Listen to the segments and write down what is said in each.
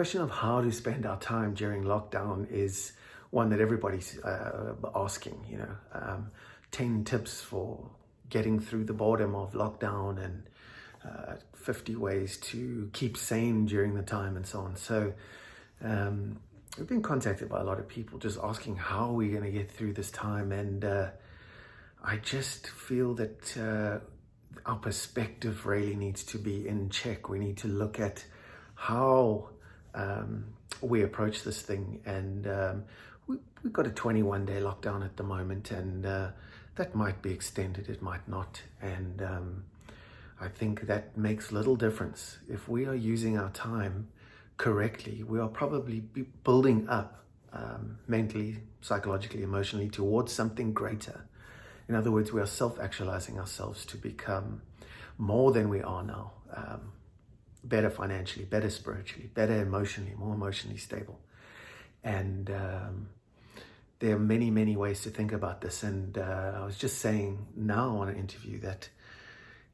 question of how to spend our time during lockdown is one that everybody's asking, 10 tips for getting through the boredom of lockdown and 50 ways to keep sane during the time and so on. So we've been contacted by a lot of people just asking how we're going to get through this time. And I just feel that our perspective really needs to be in check. We need to look at how we approach this thing. And we've got a 21-day lockdown at the moment, and that might be extended, it might not. And I think that makes little difference. If we are using our time correctly, we are probably building up mentally, psychologically, emotionally towards something greater. In other words, we are self-actualizing ourselves to become more than we are now. Better financially, better spiritually, better emotionally, more emotionally stable. And there are many, many ways to think about this. And I was just saying now on an interview that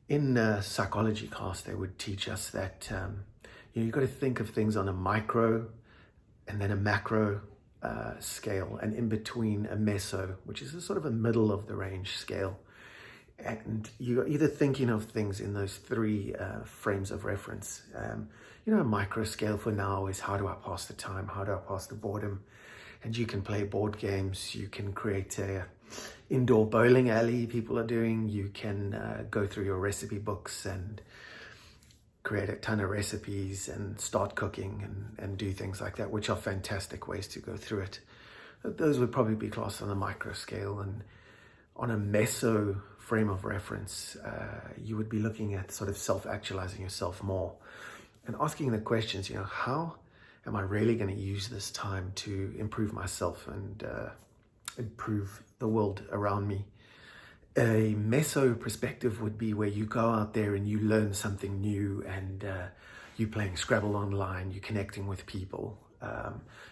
in psychology class, they would teach us that you've got to think of things on a micro and then a macro scale, and in between a meso, which is a sort of a middle of the range scale. And you're either thinking of things in those three frames of reference. A micro scale for now is how do I pass the time? How do I pass the boredom? And you can play board games. You can create a indoor bowling alley people are doing. You can go through your recipe books and create a ton of recipes and start cooking and do things like that, which are fantastic ways to go through it. Those would probably be classed on a micro scale. And on a meso frame of reference, you would be looking at sort of self-actualizing yourself more and asking the questions, how am I really going to use this time to improve myself and improve the world around me? A meso perspective would be where you go out there and you learn something new, and you're playing Scrabble online, you're connecting with people,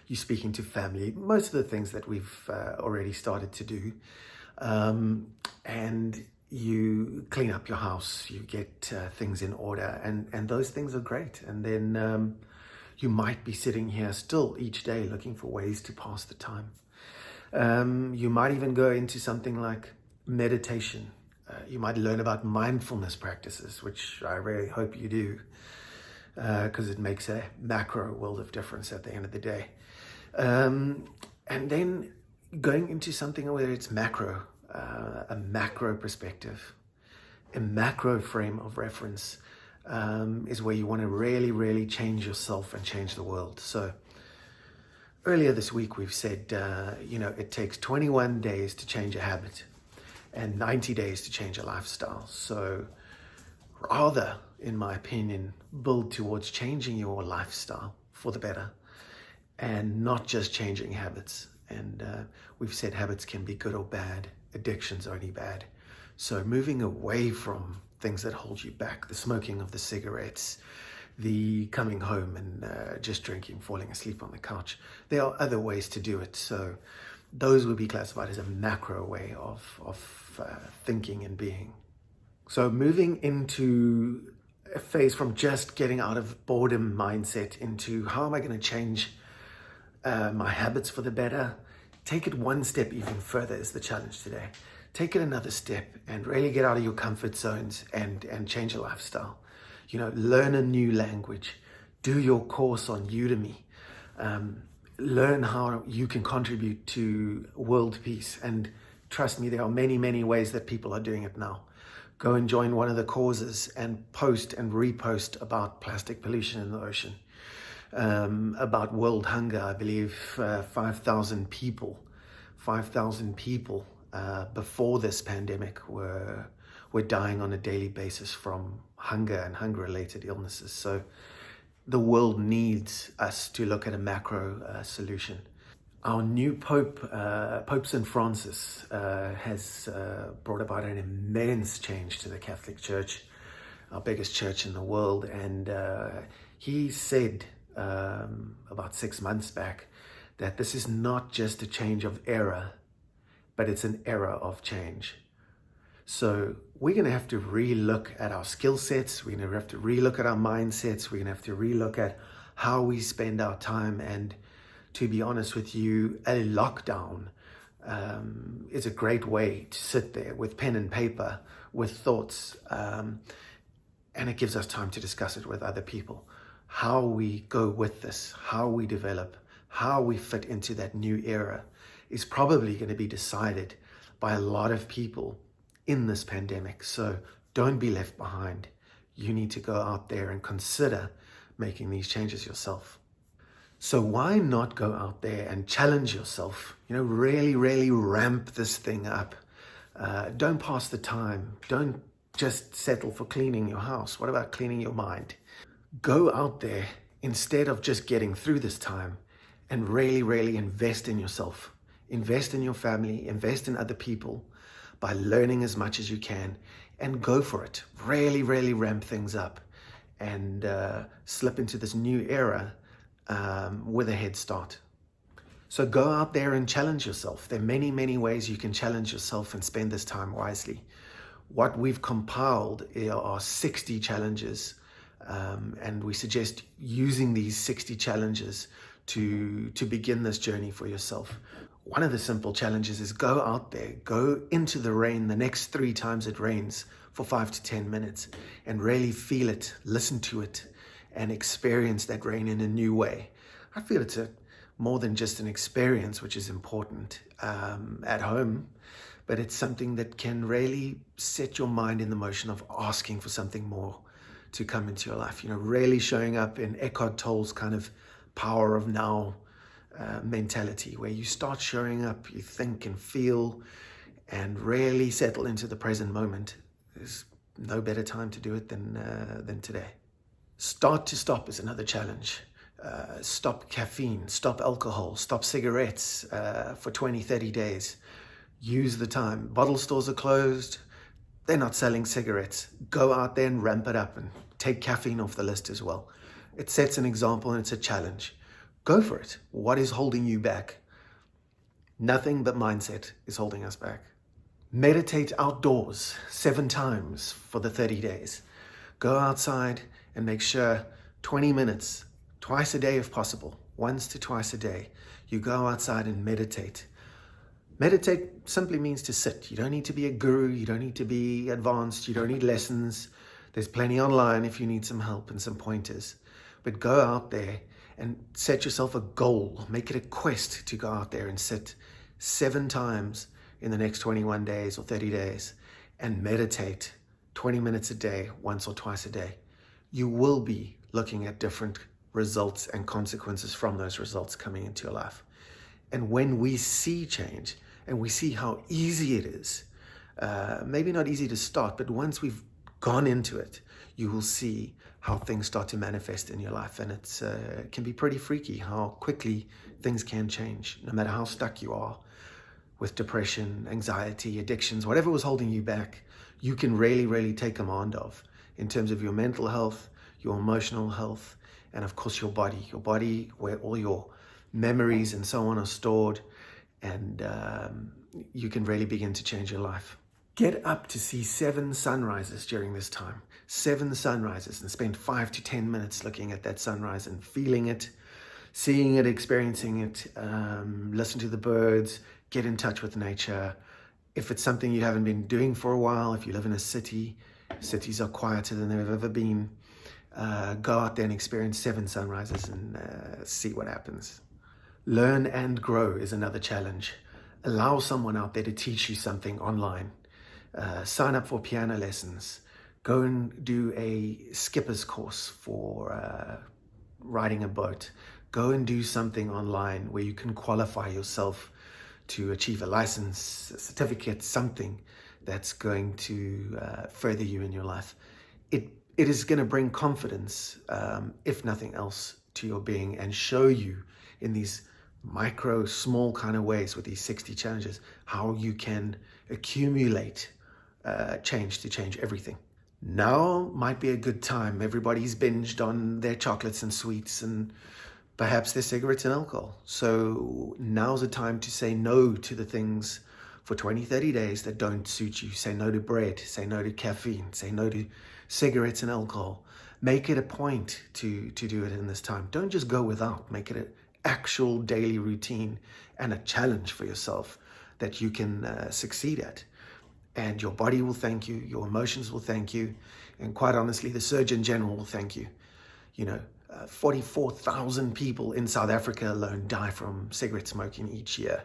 you're speaking to family, most of the things that we've already started to do. And you clean up your house, you get things in order, and those things are great. And then you might be sitting here still each day looking for ways to pass the time. You might even go into something like meditation. You might learn about mindfulness practices, which I really hope you do, because it makes a macro world of difference at the end of the day. And then going into something where it's macro, a macro perspective, a macro frame of reference is where you want to really, really change yourself and change the world. So earlier this week, we've said, it takes 21 days to change a habit and 90 days to change a lifestyle. So rather, in my opinion, build towards changing your lifestyle for the better and not just changing habits. And we've said habits can be good or bad. Addiction's only bad. So moving away from things that hold you back, the smoking of the cigarettes, the coming home and just drinking, falling asleep on the couch. There are other ways to do it. So those would be classified as a macro way of thinking and being. So moving into a phase from just getting out of boredom mindset into how am I going to change my habits for the better. Take it one step even further is the challenge today. Take it another step and really get out of your comfort zones and change your lifestyle. Learn a new language, do your course on Udemy, learn how you can contribute to world peace. And trust me, there are many, many ways that people are doing it now. Go and join one of the causes and post and repost about plastic pollution in the ocean. About world hunger, I believe 5,000 people before this pandemic were dying on a daily basis from hunger and hunger-related illnesses. So the world needs us to look at a macro solution. Our new Pope, Pope St. Francis, has brought about an immense change to the Catholic Church, our biggest church in the world. And he said about 6 months back that this is not just a change of era, but it's an era of change. So we're going to have to relook at our skill sets. We're going to have to relook at our mindsets. We're going to have to relook at how we spend our time. And to be honest with you, a lockdown is a great way to sit there with pen and paper, with thoughts, and it gives us time to discuss it with other people. How we go with this, how we develop, how we fit into that new era is probably going to be decided by a lot of people in this pandemic. So don't be left behind. You need to go out there and consider making these changes yourself. So why not go out there and challenge yourself? Really, really ramp this thing up. Don't pass the time. Don't just settle for cleaning your house. What about cleaning your mind? Go out there instead of just getting through this time and really, really invest in yourself. Invest in your family, invest in other people by learning as much as you can, and go for it. Really, really ramp things up and slip into this new era with a head start. So go out there and challenge yourself. There are many, many ways you can challenge yourself and spend this time wisely. What we've compiled are 60 challenges, and we suggest using these 60 challenges to begin this journey for yourself. One of the simple challenges is go out there, go into the rain the next 3 times it rains for 5 to 10 minutes and really feel it, listen to it, and experience that rain in a new way. I feel it's more than just an experience, which is important at home, but it's something that can really set your mind in the motion of asking for something more to come into your life. Really showing up in Eckhart Tolle's kind of power of now mentality, where you start showing up, you think and feel, and really settle into the present moment. There's no better time to do it than today. Start to stop is another challenge. Stop caffeine, stop alcohol, stop cigarettes for 20, 30 days. Use the time. Bottle stores are closed. They're not selling cigarettes. Go out there and ramp it up and take caffeine off the list as well. It sets an example and it's a challenge. Go for it. What is holding you back? Nothing but mindset is holding us back. Meditate outdoors 7 times for the 30 days. Go outside and make sure 20 minutes, twice a day if possible, once to twice a day, you go outside and meditate. Meditate simply means to sit. You don't need to be a guru. You don't need to be advanced. You don't need lessons. There's plenty online if you need some help and some pointers. But go out there and set yourself a goal. Make it a quest to go out there and sit 7 times in the next 21 days or 30 days and meditate 20 minutes a day, once or twice a day. You will be looking at different results and consequences from those results coming into your life. And when we see change and we see how easy it is, maybe not easy to start, but once we've gone into it, you will see how things start to manifest in your life. And it can be pretty freaky how quickly things can change, no matter how stuck you are with depression, anxiety, addictions, whatever was holding you back. You can really, really take command of in terms of your mental health, your emotional health, and of course your body where all your memories and so on are stored, and you can really begin to change your life. Get up to see 7 sunrises during this time. 7 sunrises, and spend 5 to 10 minutes looking at that sunrise and feeling it, seeing it, experiencing it. Listen to the birds, get in touch with nature. If it's something you haven't been doing for a while, if you live in a city, cities are quieter than they've ever been. Go out there and experience 7 sunrises and see what happens. Learn and grow is another challenge. Allow someone out there to teach you something online. Sign up for piano lessons. Go and do a skipper's course for riding a boat. Go and do something online where you can qualify yourself to achieve a license, a certificate, something that's going to further you in your life. It is going to bring confidence, if nothing else, to your being and show you in these micro, small kind of ways with these 60 challenges how you can accumulate change to change everything. Now might be a good time. Everybody's binged on their chocolates and sweets and perhaps their cigarettes and alcohol. So now's the time to say no to the things for 20, 30 days that don't suit you. Say no to bread, say no to caffeine, say no to cigarettes and alcohol. Make it a point to do it in this time. Don't just go without. Make it an actual daily routine and a challenge for yourself that you can succeed at. And your body will thank you, your emotions will thank you, and quite honestly, the Surgeon General will thank you. 44,000 people in South Africa alone die from cigarette smoking each year.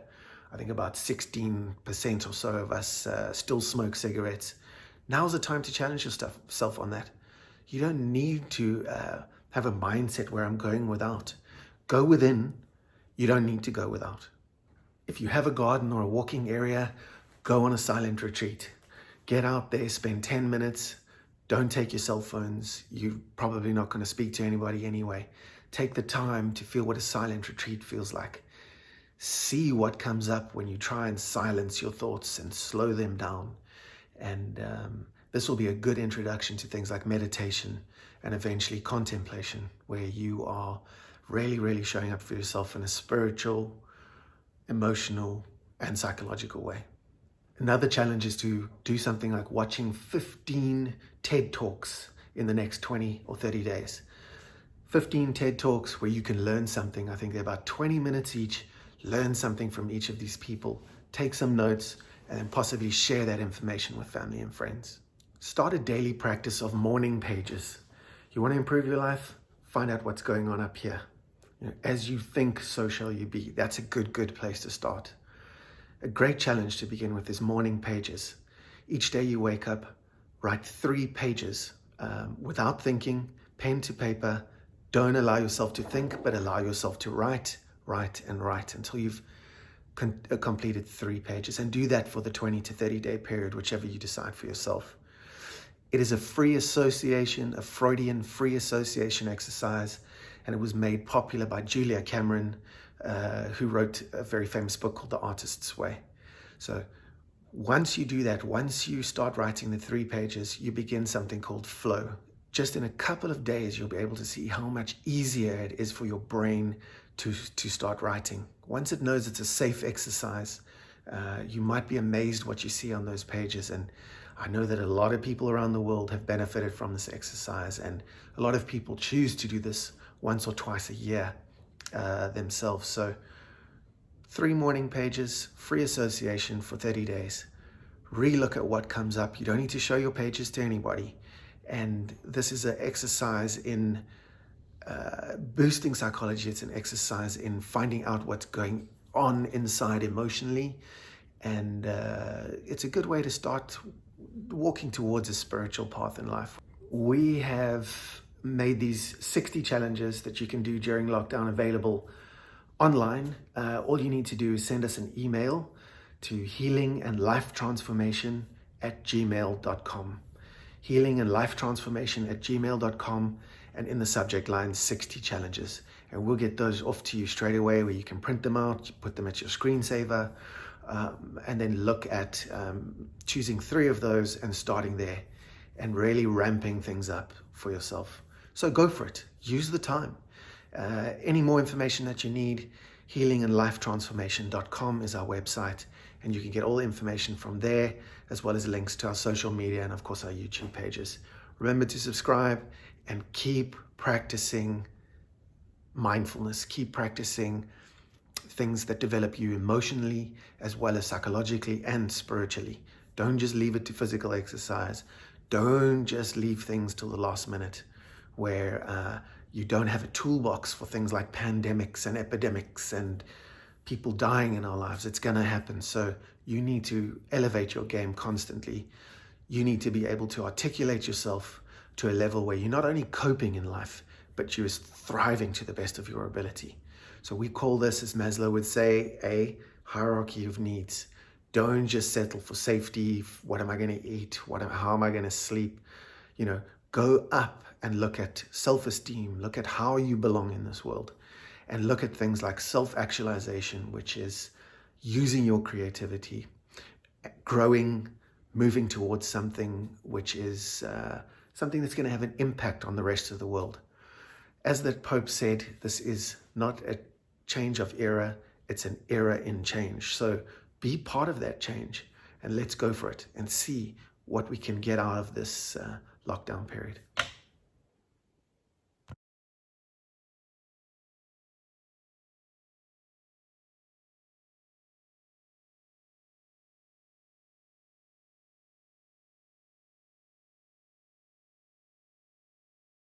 I think about 16% or so of us still smoke cigarettes. Now's the time to challenge yourself on that. You don't need to have a mindset where I'm going without. Go within. You don't need to go without. If you have a garden or a walking area, go on a silent retreat. Get out there, spend 10 minutes. Don't take your cell phones. You're probably not going to speak to anybody anyway. Take the time to feel what a silent retreat feels like. See what comes up when you try and silence your thoughts and slow them down. And this will be a good introduction to things like meditation and eventually contemplation, where you are really, really showing up for yourself in a spiritual, emotional, and psychological way. Another challenge is to do something like watching 15 TED Talks in the next 20 or 30 days. 15 TED Talks where you can learn something. I think they're about 20 minutes each. Learn something from each of these people. Take some notes and then possibly share that information with family and friends. Start a daily practice of morning pages. You want to improve your life? Find out what's going on up here. As you think, so shall you be. That's a good place to start. A great challenge to begin with is morning pages. Each day you wake up, write 3 pages without thinking, pen to paper. Don't allow yourself to think, but allow yourself to write until you've completed 3 pages. And do that for the 20 to 30 day period, whichever you decide for yourself. It is a free association, a Freudian free association exercise, and it was made popular by Julia Cameron, who wrote a very famous book called The Artist's Way. So once you do that, once you start writing the 3 pages, you begin something called flow. Just in a couple of days, you'll be able to see how much easier it is for your brain to start writing. Once it knows it's a safe exercise, you might be amazed what you see on those pages. And I know that a lot of people around the world have benefited from this exercise, and a lot of people choose to do this once or twice a year themselves. So 3 morning pages, free association for 30 days. Relook at what comes up. You don't need to show your pages to anybody. And this is an exercise in boosting psychology. It's an exercise in finding out what's going on inside emotionally. And it's a good way to start walking towards a spiritual path in life. We have made these 60 challenges that you can do during lockdown available online. All you need to do is send us an email to healingandlifetransformation@gmail.com. healingandlifetransformation@gmail.com, and in the subject line 60 challenges, and we'll get those off to you straight away, where you can print them out, you put them at your screensaver, and then look at choosing 3 of those and starting there and really ramping things up for yourself. So go for it. Use the time. Any more information that you need, healingandlifetransformation.com is our website, and you can get all the information from there, as well as links to our social media and of course our YouTube pages. Remember to subscribe and keep practicing mindfulness. Keep practicing things that develop you emotionally as well as psychologically and spiritually. Don't just leave it to physical exercise. Don't just leave things till the last minute, where you don't have a toolbox for things like pandemics and epidemics and people dying in our lives. It's going to happen. So you need to elevate your game constantly. You need to be able to articulate yourself to a level where you're not only coping in life, but you're thriving to the best of your ability. So we call this, as Maslow would say, a hierarchy of needs. Don't just settle for safety. What am I going to eat? How am I going to sleep? Go up and look at self-esteem. Look at how you belong in this world. And look at things like self-actualization, which is using your creativity, growing, moving towards something which is something that's going to have an impact on the rest of the world. As the Pope said, this is not a change of era, it's an era in change. So be part of that change, and let's go for it and see what we can get out of this lockdown period.